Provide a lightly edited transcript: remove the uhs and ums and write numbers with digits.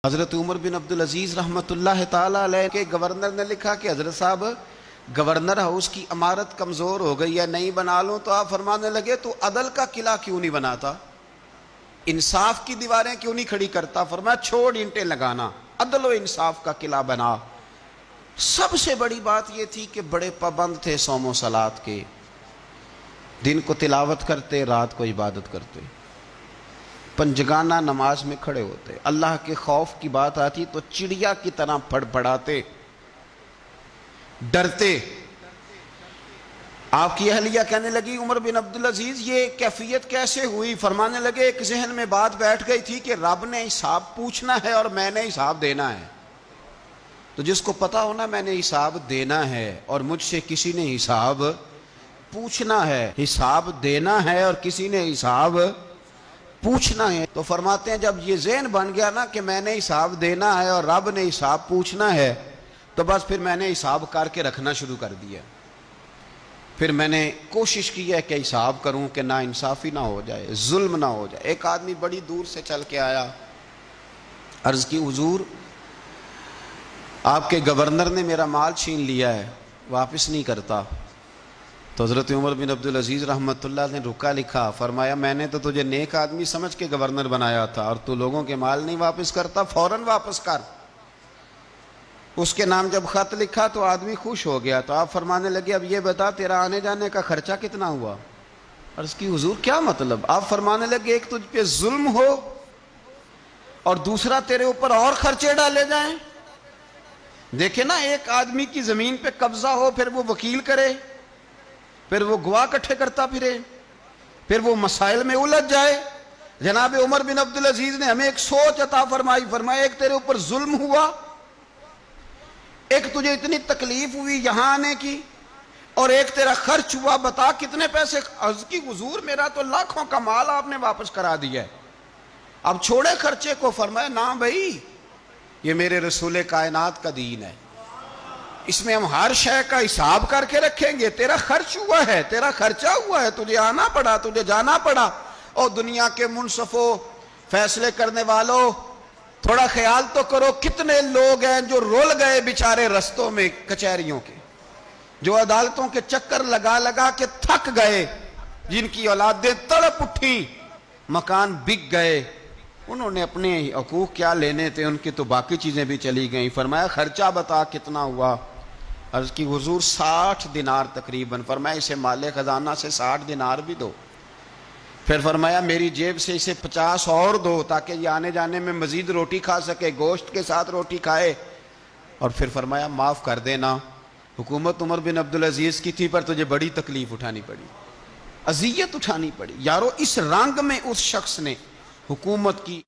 حضرت عمر بن عبدالعزیز رحمۃ اللہ تعالی علیہ کے گورنر نے لکھا کہ حضرت صاحب گورنر ہاؤس کی عمارت کمزور ہو گئی ہے، نہیں بنا لوں، تو آپ فرمانے لگے تو عدل کا قلعہ کیوں نہیں بناتا، انصاف کی دیواریں کیوں نہیں کھڑی کرتا؟ فرمایا چھوڑ اینٹیں لگانا، عدل و انصاف کا قلعہ بنا۔ سب سے بڑی بات یہ تھی کہ بڑے پابند تھے صوم و صلات کے، دن کو تلاوت کرتے، رات کو عبادت کرتے، پنجگانہ نماز میں کھڑے ہوتے، اللہ کے خوف کی بات آتی تو چڑیا کی طرح پھڑ پھڑاتے، ڈرتے۔ آپ کی اہلیہ کہنے لگی عمر بن عبدالعزیز یہ کیفیت کیسے ہوئی؟ فرمانے لگے ایک ذہن میں بات بیٹھ گئی تھی کہ رب نے حساب پوچھنا ہے اور میں نے حساب دینا ہے، تو جس کو پتا ہونا میں نے حساب دینا ہے اور مجھ سے کسی نے حساب پوچھنا ہے، حساب دینا ہے اور کسی نے حساب پوچھنا ہے، تو فرماتے ہیں جب یہ ذہن بن گیا نا کہ میں نے حساب دینا ہے اور رب نے حساب پوچھنا ہے، تو بس پھر میں نے حساب کر کے رکھنا شروع کر دیا۔ پھر میں نے کوشش کی ہے کہ حساب کروں کہ نا انصافی نہ ہو جائے، ظلم نہ ہو جائے۔ ایک آدمی بڑی دور سے چل کے آیا، عرض کی حضور آپ کے گورنر نے میرا مال چھین لیا ہے، واپس نہیں کرتا۔ تو حضرت عمر بن عبدالعزیز رحمۃ اللہ نے رکا لکھا، فرمایا میں نے تو تجھے نیک آدمی سمجھ کے گورنر بنایا تھا اور تو لوگوں کے مال نہیں واپس کرتا، فوراً واپس کر۔ اس کے نام جب خط لکھا تو آدمی خوش ہو گیا، تو آپ فرمانے لگے اب یہ بتا تیرا آنے جانے کا خرچہ کتنا ہوا؟ عرض کی حضور کیا مطلب؟ آپ فرمانے لگے ایک تجھ پہ ظلم ہو اور دوسرا تیرے اوپر اور خرچے ڈالے جائیں۔ دیکھیں نا، ایک آدمی کی زمین پہ قبضہ ہو، پھر وہ وکیل کرے، پھر وہ گواہ اکٹھے کرتا پھرے، پھر وہ مسائل میں الجھ جائے۔ جناب عمر بن عبدالعزیز نے ہمیں ایک سوچ عطا فرمائی، فرمایا ایک تیرے اوپر ظلم ہوا، ایک تجھے اتنی تکلیف ہوئی یہاں آنے کی، اور ایک تیرا خرچ ہوا، بتا کتنے پیسے؟ عرض کی حضور میرا تو لاکھوں کا مال آپ نے واپس کرا دیا ہے، اب چھوڑے خرچے کو۔ فرمایا نہ بھائی، یہ میرے رسول کائنات کا دین ہے، اس میں ہم ہر شے کا حساب کر کے رکھیں گے۔ تیرا خرچ ہوا ہے، تیرا خرچہ ہوا ہے، تجھے آنا پڑا، تجھے جانا پڑا۔ اور دنیا کے منصفوں، فیصلے کرنے والوں، تھوڑا خیال تو کرو کتنے لوگ ہیں جو رول گئے بیچارے رستوں میں کچہریوں کے، جو عدالتوں کے چکر لگا لگا کے تھک گئے، جن کی اولادیں تڑپ اٹھیں، مکان بک گئے، انہوں نے اپنے حقوق کیا لینے تھے، ان کی تو باقی چیزیں بھی چلی گئیں۔ فرمایا خرچہ بتا کتنا ہوا؟ عرض کی حضور 60 دینار تقریباً۔ فرمایا اسے مال خزانہ سے 60 دینار بھی دو۔ پھر فرمایا میری جیب سے اسے 50 اور دو تاکہ یہ آنے جانے میں مزید روٹی کھا سکے، گوشت کے ساتھ روٹی کھائے۔ اور پھر فرمایا معاف کر دینا، حکومت عمر بن عبدالعزیز کی تھی پر تجھے بڑی تکلیف اٹھانی پڑی، اذیت اٹھانی پڑی۔ یارو اس رنگ میں اس شخص نے حکومت کی